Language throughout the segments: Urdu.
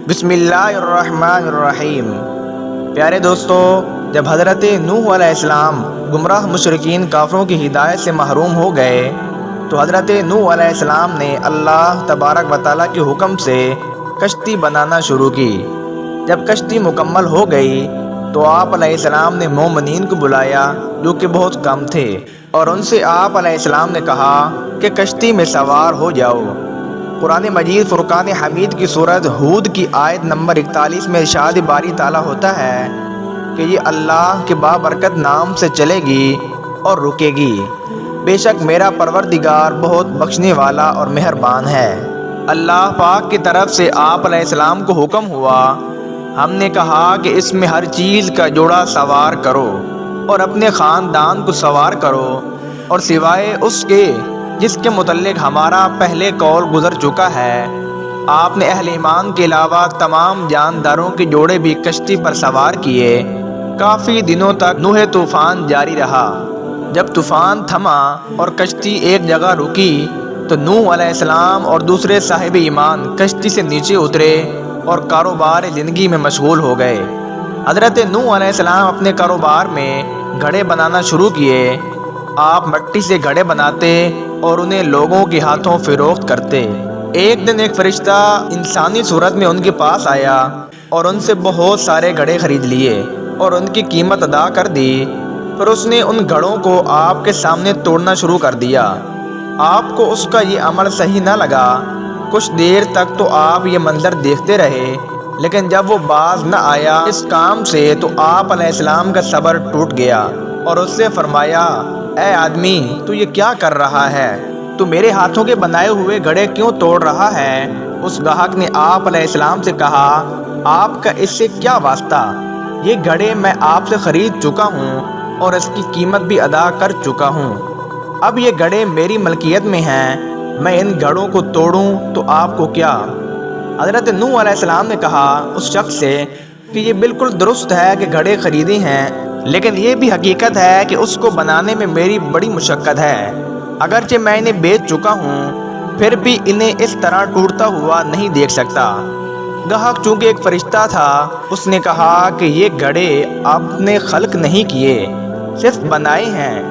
بسم اللہ الرحمن الرحیم۔ پیارے دوستو، جب حضرت نوح علیہ السلام گمراہ مشرکین کافروں کی ہدایت سے محروم ہو گئے تو حضرت نوح علیہ السلام نے اللہ تبارک و تعالیٰ کے حکم سے کشتی بنانا شروع کی۔ جب کشتی مکمل ہو گئی تو آپ علیہ السلام نے مومنین کو بلایا جو کہ بہت کم تھے، اور ان سے آپ علیہ السلام نے کہا کہ کشتی میں سوار ہو جاؤ۔ قرآن مجید فرقان حمید کی سورۃ ہود کی آیت نمبر 41 میں ارشاد باری تعالیٰ ہوتا ہے کہ یہ اللہ کے بابرکت نام سے چلے گی اور رکے گی، بے شک میرا پروردگار بہت بخشنے والا اور مہربان ہے۔ اللہ پاک کی طرف سے آپ علیہ السلام کو حکم ہوا، ہم نے کہا کہ اس میں ہر چیز کا جوڑا سوار کرو اور اپنے خاندان کو سوار کرو، اور سوائے اس کے جس کے متعلق ہمارا پہلے قول گزر چکا ہے، آپ نے اہل ایمان کے علاوہ تمام جانداروں کے جوڑے بھی کشتی پر سوار کیے۔ کافی دنوں تک نوح طوفان جاری رہا۔ جب طوفان تھما اور کشتی ایک جگہ رکی تو نوح علیہ السلام اور دوسرے صاحب ایمان کشتی سے نیچے اترے اور کاروبار زندگی میں مشغول ہو گئے۔ حضرت نوح علیہ السلام اپنے کاروبار میں گھڑے بنانا شروع کیے۔ آپ مٹی سے گھڑے بناتے اور انہیں لوگوں کے ہاتھوں فروخت کرتے۔ ایک دن ایک فرشتہ انسانی صورت میں ان کے پاس آیا اور ان سے بہت سارے گھڑے خرید لیے اور ان کی قیمت ادا کر دی۔ پھر اس نے ان گھڑوں کو آپ کے سامنے توڑنا شروع کر دیا۔ آپ کو اس کا یہ عمل صحیح نہ لگا۔ کچھ دیر تک تو آپ یہ منظر دیکھتے رہے، لیکن جب وہ باز نہ آیا اس کام سے تو آپ علیہ السلام کا صبر ٹوٹ گیا اور اس سے فرمایا، اے آدمی، تو یہ کیا کر رہا ہے؟ تو میرے ہاتھوں کے بنائے ہوئے گھڑے کیوں توڑ رہا ہے؟ اس گاہک نے آپ علیہ السلام سے کہا، آپ کا اس سے کیا واسطہ؟ یہ گھڑے میں آپ سے خرید چکا ہوں اور اس کی قیمت بھی ادا کر چکا ہوں۔ اب یہ گھڑے میری ملکیت میں ہیں، میں ان گھڑوں کو توڑوں تو آپ کو کیا؟ حضرت نوح علیہ السلام نے کہا اس شخص سے کہ یہ بالکل درست ہے کہ گھڑے خریدے ہیں، لیکن یہ بھی حقیقت ہے کہ اس کو بنانے میں میری بڑی مشقت ہے۔ اگرچہ میں انہیں بیچ چکا ہوں، پھر بھی انہیں اس طرح ٹوٹتا ہوا نہیں دیکھ سکتا۔ گاہک چونکہ ایک فرشتہ تھا، اس نے کہا کہ یہ گھڑے آپ نے خلق نہیں کیے، صرف بنائے ہیں،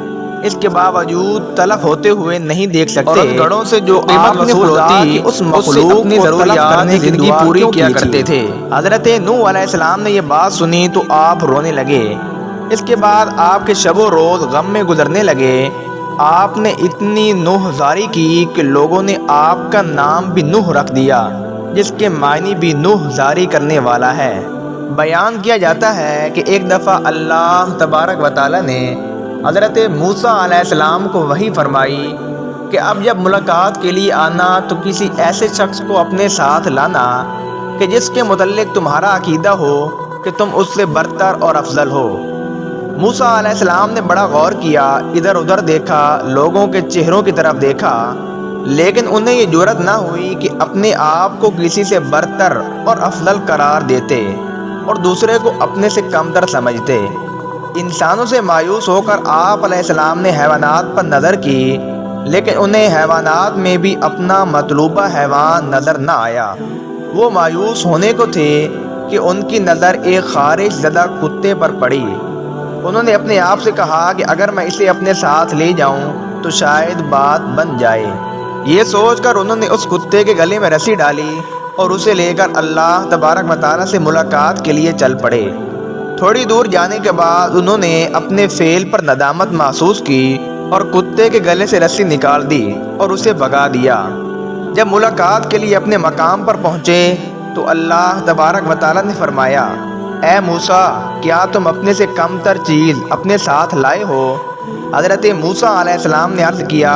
اس کے باوجود تلف ہوتے ہوئے نہیں دیکھ سکتے، اور ان گھڑوں سے جو قیمت وصول ہوتی اس مخلوق اپنی ضروریات کی زندگی پوری کیا کرتے تھے۔ حضرت نوح علیہ السلام نے یہ بات سنی تو آپ رونے لگے۔ اس کے بعد آپ کے شب و روز غم میں گزرنے لگے۔ آپ نے اتنی نوح زاری کی کہ لوگوں نے آپ کا نام بھی نوح رکھ دیا، جس کے معنی بھی نوح زاری کرنے والا ہے۔ بیان کیا جاتا ہے کہ ایک دفعہ اللہ تبارک و تعالیٰ نے حضرت موسیٰ علیہ السلام کو وحی فرمائی کہ اب جب ملاقات کے لیے آنا تو کسی ایسے شخص کو اپنے ساتھ لانا کہ جس کے متعلق تمہارا عقیدہ ہو کہ تم اس سے برتر اور افضل ہو۔ موسیٰ علیہ السلام نے بڑا غور کیا، ادھر ادھر دیکھا، لوگوں کے چہروں کی طرف دیکھا، لیکن انہیں یہ جرأت نہ ہوئی کہ اپنے آپ کو کسی سے برتر اور افضل قرار دیتے اور دوسرے کو اپنے سے کمتر سمجھتے۔ انسانوں سے مایوس ہو کر آپ علیہ السلام نے حیوانات پر نظر کی، لیکن انہیں حیوانات میں بھی اپنا مطلوبہ حیوان نظر نہ آیا۔ وہ مایوس ہونے کو تھے کہ ان کی نظر ایک خارش زدہ کتے پر پڑی۔ انہوں نے اپنے آپ سے کہا کہ اگر میں اسے اپنے ساتھ لے جاؤں تو شاید بات بن جائے۔ یہ سوچ کر انہوں نے اس کتے کے گلے میں رسی ڈالی اور اسے لے کر اللہ تبارک و تعالیٰ سے ملاقات کے لیے چل پڑے۔ تھوڑی دور جانے کے بعد انہوں نے اپنے فعل پر ندامت محسوس کی اور کتے کے گلے سے رسی نکال دی اور اسے بھگا دیا۔ جب ملاقات کے لیے اپنے مقام پر پہنچے تو اللہ تبارک و تعالیٰ نے فرمایا، اے موسیٰ، کیا تم اپنے سے کم تر چیز اپنے ساتھ لائے ہو؟ حضرت موسیٰ علیہ السلام نے عرض کیا،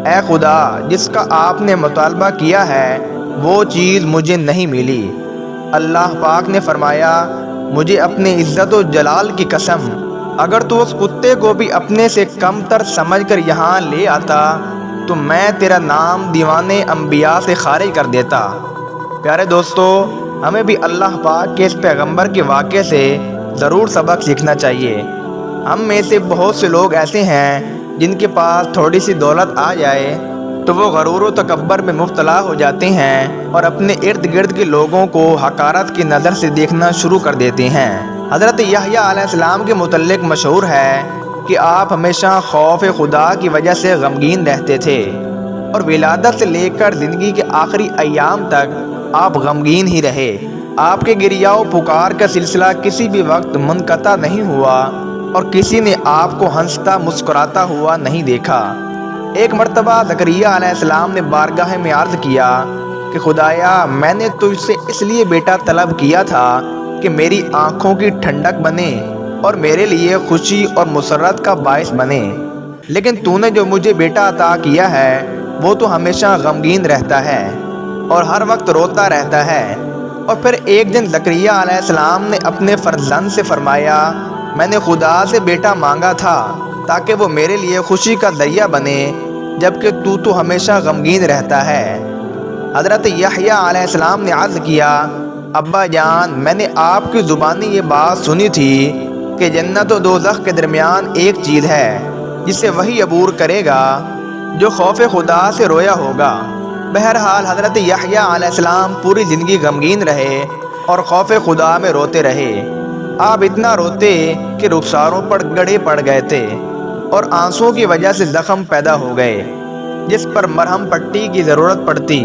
اے خدا، جس کا آپ نے مطالبہ کیا ہے وہ چیز مجھے نہیں ملی۔ اللہ پاک نے فرمایا، مجھے اپنے عزت و جلال کی قسم، اگر تو اس کتے کو بھی اپنے سے کم تر سمجھ کر یہاں لے آتا تو میں تیرا نام دیوان انبیاء سے خارج کر دیتا۔ پیارے دوستو، ہمیں بھی اللہ پاک کے اس پیغمبر کے واقعے سے ضرور سبق سیکھنا چاہیے۔ ہم میں سے بہت سے لوگ ایسے ہیں جن کے پاس تھوڑی سی دولت آ جائے تو وہ غرور و تکبر میں مبتلا ہو جاتے ہیں اور اپنے ارد گرد کے لوگوں کو حقارت کی نظر سے دیکھنا شروع کر دیتے ہیں۔ حضرت یحییٰ علیہ السلام کے متعلق مشہور ہے کہ آپ ہمیشہ خوف خدا کی وجہ سے غمگین رہتے تھے، اور ولادت سے لے کر زندگی کے آخری ایام تک آپ غمگین ہی رہے۔ آپ کے گریہ و پکار کا سلسلہ کسی بھی وقت منقطع نہیں ہوا اور کسی نے آپ کو ہنستا مسکراتا ہوا نہیں دیکھا۔ ایک مرتبہ زکریا علیہ السلام نے بارگاہ میں عرض کیا کہ خدایا، میں نے تجھ سے اس لیے بیٹا طلب کیا تھا کہ میری آنکھوں کی ٹھنڈک بنے اور میرے لیے خوشی اور مسرت کا باعث بنے، لیکن تو نے جو مجھے بیٹا عطا کیا ہے وہ تو ہمیشہ غمگین رہتا ہے اور ہر وقت روتا رہتا ہے۔ اور پھر ایک دن زکریا علیہ السلام نے اپنے فرزند سے فرمایا، میں نے خدا سے بیٹا مانگا تھا تاکہ وہ میرے لیے خوشی کا ذریعہ بنے، جبکہ تو ہمیشہ غمگین رہتا ہے۔ حضرت یحییٰ علیہ السلام نے عرض کیا، ابا جان، میں نے آپ کی زبانی یہ بات سنی تھی کہ جنت و دوزخ کے درمیان ایک چیز ہے جسے وہی عبور کرے گا جو خوف خدا سے رویا ہوگا۔ بہرحال حضرت یحییٰ علیہ السلام پوری زندگی غمگین رہے اور خوف خدا میں روتے رہے۔ آپ اتنا روتے کہ رخساروں پر گڑھے پڑ گئے تھے اور آنسوؤں کی وجہ سے زخم پیدا ہو گئے جس پر مرہم پٹی کی ضرورت پڑتی۔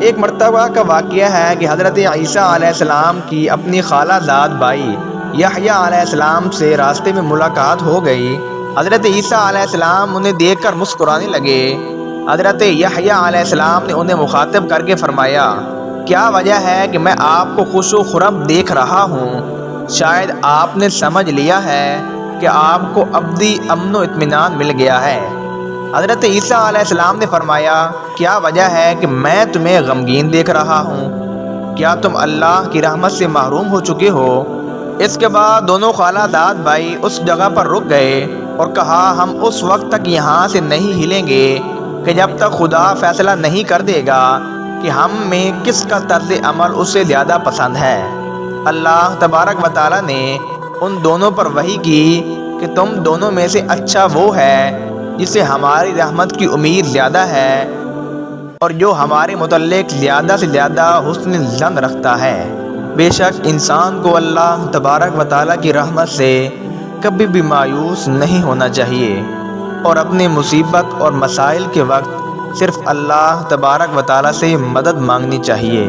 ایک مرتبہ کا واقعہ ہے کہ حضرت عیسیٰ علیہ السلام کی اپنی خالہ زاد بھائی یحییٰ علیہ السلام سے راستے میں ملاقات ہو گئی۔ حضرت عیسیٰ علیہ السلام انہیں دیکھ کر مسکرانے لگے۔ حضرت یحییٰ علیہ السلام نے انہیں مخاطب کر کے فرمایا، کیا وجہ ہے کہ میں آپ کو خوش و خرم دیکھ رہا ہوں؟ شاید آپ نے سمجھ لیا ہے کہ آپ کو ابدی امن و اطمینان مل گیا ہے۔ حضرت عیسیٰ علیہ السلام نے فرمایا، کیا وجہ ہے کہ میں تمہیں غمگین دیکھ رہا ہوں؟ کیا تم اللہ کی رحمت سے محروم ہو چکے ہو؟ اس کے بعد دونوں خالہ زاد بھائی اس جگہ پر رک گئے اور کہا، ہم اس وقت تک یہاں سے نہیں ہلیں گے کہ جب تک خدا فیصلہ نہیں کر دے گا کہ ہم میں کس کا طرز عمل اسے زیادہ پسند ہے۔ اللہ تبارک و تعالیٰ نے ان دونوں پر وحی کی کہ تم دونوں میں سے اچھا وہ ہے جسے ہماری رحمت کی امید زیادہ ہے اور جو ہمارے متعلق زیادہ سے زیادہ حسن ظن رکھتا ہے۔ بے شک انسان کو اللہ تبارک و تعالیٰ کی رحمت سے کبھی بھی مایوس نہیں ہونا چاہیے اور اپنے مصیبت اور مسائل کے وقت صرف اللہ تبارک و تعالیٰ سے مدد مانگنی چاہیے۔